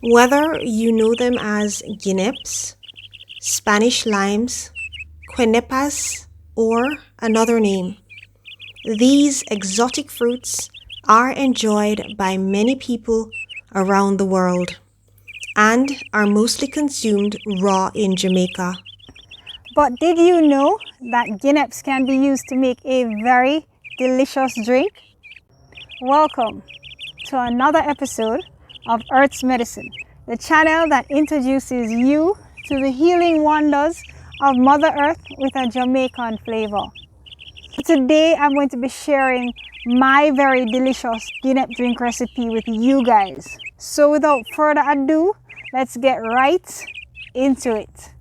Whether you know them as guineps, Spanish limes, quenepas, or another name, these exotic fruits are enjoyed by many people around the world and are mostly consumed raw in Jamaica. But did you know that guineps can be used to make a very delicious drink? Welcome to another episode of Earth's Medicine, the channel that introduces you to the healing wonders of Mother Earth with a Jamaican flavor. Today I'm going to be sharing my very delicious guinep drink recipe with you guys. So without further ado, let's get right into it.